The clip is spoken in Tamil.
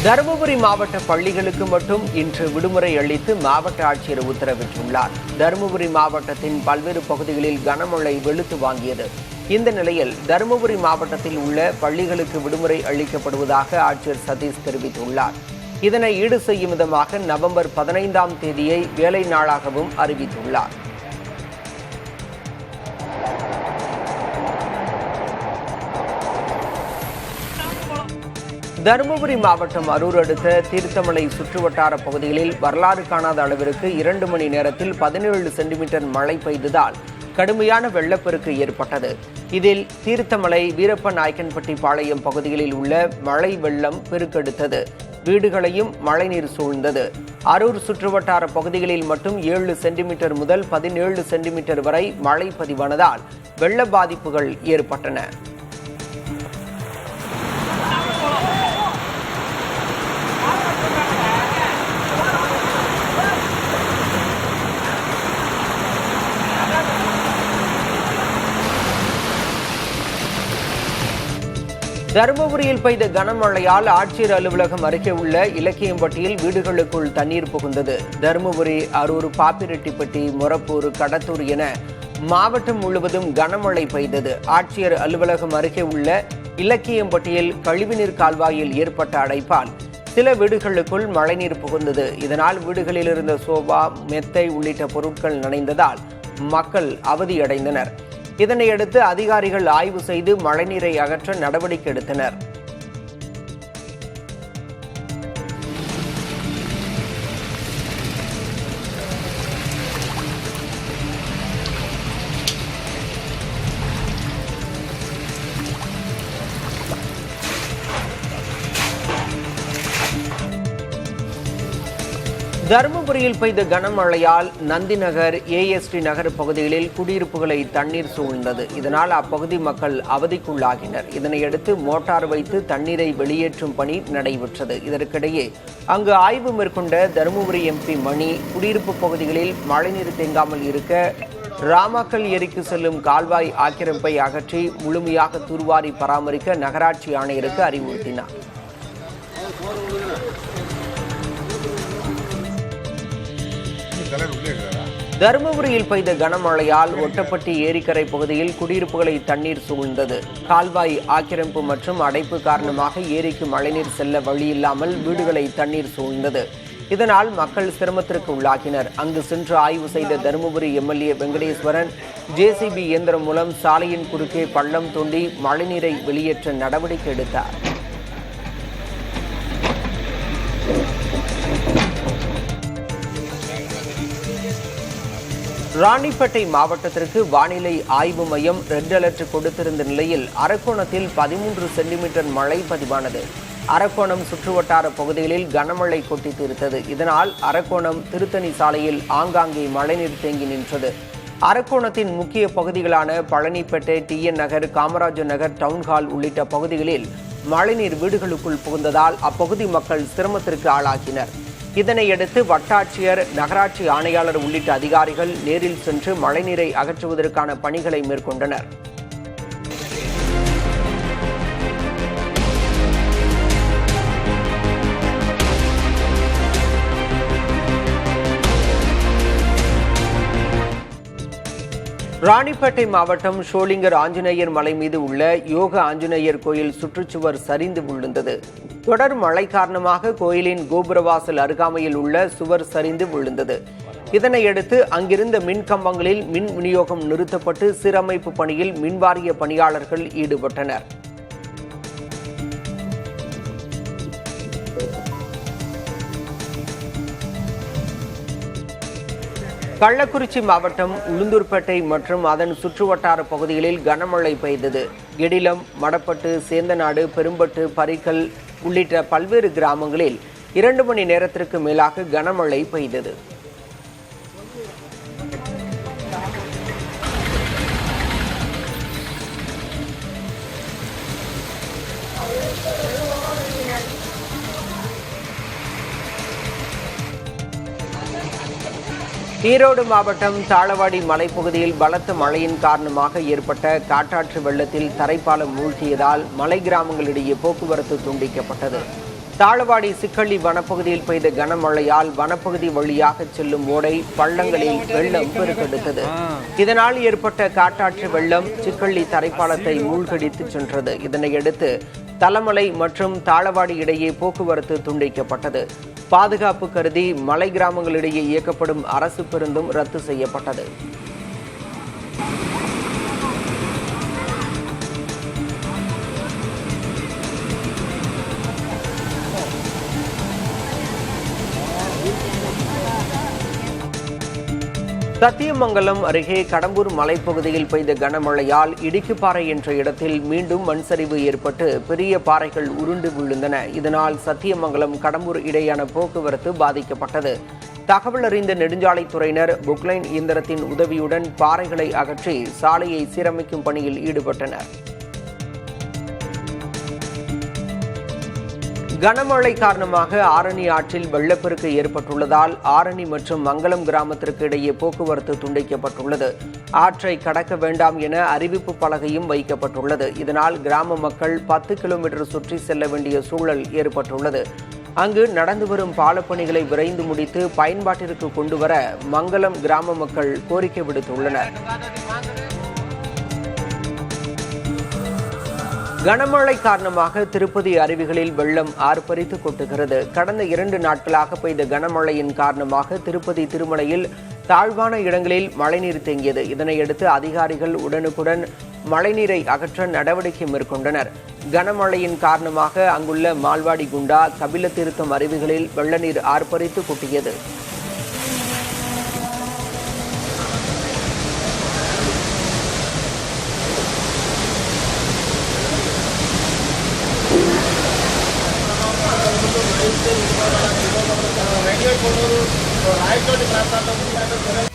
தருமபுரி மாவட்ட பள்ளிகளுக்கு மட்டும் இன்று விடுமுறை அளித்து மாவட்ட ஆட்சியர் உத்தரவிட்டுள்ளார். தருமபுரி மாவட்டத்தின் பல்வேறு பகுதிகளில் கனமழை வெளுத்து வாங்கியது. இந்த நிலையில் தருமபுரி மாவட்டத்தில் உள்ள பள்ளிகளுக்கு விடுமுறை அளிக்கப்படுவதாக ஆட்சியர் சதீஷ் தெரிவித்துள்ளார். இதனை ஈடு செய்யும் விதமாக நவம்பர் 15ஆம் தேதியை வேலை நாளாகவும் அறிவித்துள்ளார். தருமபுரி மாவட்டம் அரூர் அடுத்த தீர்த்தமலை சுற்றுவட்டார பகுதிகளில் வரலாறு காணாத அளவிற்கு 2 மணி நேரத்தில் 17 சென்டிமீட்டர் மழை பெய்ததால் கடுமையான வெள்ளப்பெருக்கு ஏற்பட்டது. இதில் தீர்த்தமலை வீரப்ப நாயக்கன்பட்டி பாளையம் பகுதிகளில் உள்ள மழை வெள்ளம் பெருக்கெடுத்தது. வீடுகளையும் மழைநீர் சூழ்ந்தது. அரூர் சுற்றுவட்டார பகுதிகளில் மட்டும் 7 சென்டிமீட்டர் முதல் 17 சென்டிமீட்டர் வரை மழை பதிவானதால் வெள்ள பாதிப்புகள் ஏற்பட்டன. தருமபுரியில் பெய்த கனமழையால் ஆட்சியர் அலுவலகம் அருகே உள்ள இலக்கியம்பட்டியில் வீடுகளுக்குள் தண்ணீர் புகுந்தது. தருமபுரி, அரூர், பாப்பிரெட்டிப்பட்டி, மொரப்பூர், கடத்தூர் என மாவட்டம் முழுவதும் கனமழை பெய்தது. ஆட்சியர் அலுவலகம் அருகே உள்ள இலக்கியம்பட்டியில் கழிவுநீர் கால்வாயில் ஏற்பட்ட அடைப்பால் சில வீடுகளுக்குள் மழைநீர் புகுந்தது. இதனால் வீடுகளில் இருந்த சோபா, மெத்தை உள்ளிட்ட பொருட்கள் நனைந்ததால் மக்கள் அவதியடைந்தனர். இதனையடுத்து அதிகாரிகள் ஆய்வு செய்து மழைநீரை அகற்ற நடவடிக்கை எடுத்தனர். தருமபுரியில் பெய்த கனமழையால் நந்திநகர், ஏஎஸ்டி நகர் பகுதிகளில் குடியிருப்புகளை தண்ணீர் சூழ்ந்தது. இதனால் அப்பகுதி மக்கள் அவதிக்குள்ளாகினர். இதனையடுத்து மோட்டார் வைத்து தண்ணீரை வெளியேற்றும் பணி நடைபெற்றது. இதற்கிடையே அங்கு ஆய்வு மேற்கொண்ட தருமபுரி எம்பி மணி, குடியிருப்பு பகுதிகளில் மழைநீர் தேங்காமல் இருக்க ராமக்கல் ஏரிக்கு செல்லும் கால்வாய் ஆக்கிரமிப்பை அகற்றி முழுமையாக தூர்வாரி பராமரிக்க நகராட்சி ஆணையருக்கு அறிவுறுத்தினார். தருமபுரியில் பெய்த கனமழையால் ஒட்டப்பட்டி ஏரிக்கரை பகுதியில் குடியிருப்புகளை தண்ணீர் சூழ்ந்தது. கால்வாய் ஆக்கிரமிப்பு மற்றும் அடைப்பு காரணமாக ஏரிக்கு மழைநீர் செல்ல வழியில்லாமல் வீடுகளை தண்ணீர் சூழ்ந்தது. இதனால் மக்கள் சிரமத்திற்கு உள்ளாகினர். அங்கு சென்று ஆய்வு செய்த தருமபுரி எம்எல்ஏ வெங்கடேஸ்வரன் ஜேசிபி இயந்திரம் மூலம் சாலையின் குறுக்கே பள்ளம் தோண்டி மழைநீரை வெளியேற்ற நடவடிக்கை எடுத்தார். ராணிப்பேட்டை மாவட்டத்திற்கு வானிலை ஆய்வு மையம் ரெட் அலர்ட் கொடுத்திருந்த நிலையில் அரக்கோணத்தில் 13 சென்டிமீட்டர் மழை பதிவானது. அரக்கோணம் சுற்றுவட்டார பகுதிகளில் கனமழை கொட்டி தீர்த்தது. இதனால் அரக்கோணம் திருத்தணி சாலையில் ஆங்காங்கே மழைநீர் தேங்கி நின்றது. அரக்கோணத்தின் முக்கிய பகுதிகளான பழனிப்பேட்டை, டிஎன் நகர், காமராஜர் நகர், டவுன்ஹால் உள்ளிட்ட பகுதிகளில் மழைநீர் வீடுகளுக்குள் புகுந்ததால் அப்பகுதி மக்கள் சிரமத்திற்கு ஆளாகினர். இதனையடுத்து வட்டாட்சியர், நகராட்சி ஆணையாளர் உள்ளிட்ட அதிகாரிகள் நேரில் சென்று மழைநீரை அகற்றுவதற்கான பணிகளை மேற்கொண்டனர். ராணிப்பேட்டை மாவட்டம் ஷோலிங்கர் ஆஞ்சநேயர் மலை மீது உள்ள யோக ஆஞ்சநேயர் கோயில் சுற்றுச்சுவர் சரிந்து விழுந்தது. தொடர் மழை காரணமாக கோயிலின் கோபுரவாசல் அருகாமையில் உள்ள சுவர் சரிந்து விழுந்தது. இதனையடுத்து அங்கிருந்த மின் கம்பங்களில் மின் விநியோகம் நிறுத்தப்பட்டு சீரமைப்பு பணியில் மின்வாரிய பணியாளர்கள் ஈடுபட்டனர். கள்ளக்குறிச்சி மாவட்டம் உளுந்தூர்பேட்டை மற்றும் அதன் சுற்றுவட்டார பகுதிகளில் கனமழை பெய்தது. கெடிலம், மடப்பட்டு, சேந்தநாடு, பெரும்பட்டு, பரிக்கல் உள்ளிட்ட பல்வேறு கிராமங்களில் 2 மணி நேரத்திற்கு மேலாக கனமழை பெய்தது. ஈரோடு மாவட்டம் தாளவாடி மலைப்பகுதியில் பலத்த மழையின் காரணமாக ஏற்பட்ட காட்டாற்று வெள்ளத்தில் தரைப்பாலம் மூழ்கியதால் மலை கிராமங்களிடையே போக்குவரத்து துண்டிக்கப்பட்டது. தாளவாடி சிக்கள்ளி வனப்பகுதியில் பெய்த கனமழையால் வனப்பகுதி வழியாக செல்லும் ஓடை பள்ளங்களில் வெள்ளம் பெருக்கெடுத்தது. இதனால் ஏற்பட்ட காட்டாற்று வெள்ளம் சிக்கள்ளி தரைப்பாலத்தை மூழ்கடித்து சென்றது. இதனையடுத்து தலமலை மற்றும் தாளவாடி இடையே போக்குவரத்து துண்டிக்கப்பட்டது. பாதுகாப்பு கருதி மலை கிராமங்களிடையே இயக்கப்படும் அரசு பேருந்தும் ரத்து செய்யப்பட்டது. சத்தியமங்கலம் அருகே கடம்பூர் மலைப்பகுதியில் பெய்த கனமழையால் இடிக்குப்பாறை என்ற இடத்தில் மீண்டும் மண்சரிவு ஏற்பட்டு பெரிய பாறைகள் உருண்டு விழுந்தன. இதனால் சத்தியமங்கலம் கடம்பூர் இடையான போக்குவரத்து பாதிக்கப்பட்டது. தகவல் அறிந்த நெடுஞ்சாலைத்துறையினர் புக்லைன் இயந்திரத்தின் உதவியுடன் பாறைகளை அகற்றி சாலையை சீரமைக்கும் பணியில் ஈடுபட்டனர். கனமழை காரணமாக ஆரணி ஆற்றில் வெள்ளப்பெருக்கு ஏற்பட்டுள்ளதால் ஆரணி மற்றும் மங்கலம் கிராமத்திற்கு இடையே போக்குவரத்து துண்டிக்கப்பட்டுள்ளது. ஆற்றை கடக்க வேண்டாம் என அறிவிப்பு பலகையும் வைக்கப்பட்டுள்ளது. இதனால் கிராம மக்கள் 10 கிலோமீட்டர் சுற்றி செல்ல வேண்டிய சூழல் ஏற்பட்டுள்ளது. அங்கு நடந்து வரும் பாலப்பணிகளை விரைந்து முடித்து பயன்பாட்டிற்கு கொண்டுவர மங்கலம் கிராம மக்கள் கோரிக்கை விடுத்துள்ளனர். கனமழை காரணமாக திருப்பதி அருவிகளில் வெள்ளம் ஆர்ப்பரித்து கொட்டுகிறது. கடந்த 2 நாட்களாக பெய்த கனமழையின் காரணமாக திருப்பதி திருமலையில் தாழ்வான இடங்களில் மழைநீர் தேங்கியது. இதனையடுத்து அதிகாரிகள் உடனுக்குடன் மழைநீரை அகற்ற நடவடிக்கை மேற்கொண்டனர். கனமழையின் காரணமாக அங்குள்ள மால்வாடி குண்டா கபில தீர்த்தம் அருவிகளில் வெள்ளநீர் ஆர்ப்பரித்து கொட்டியது. రాయచోటి ప్రాంతాల్లో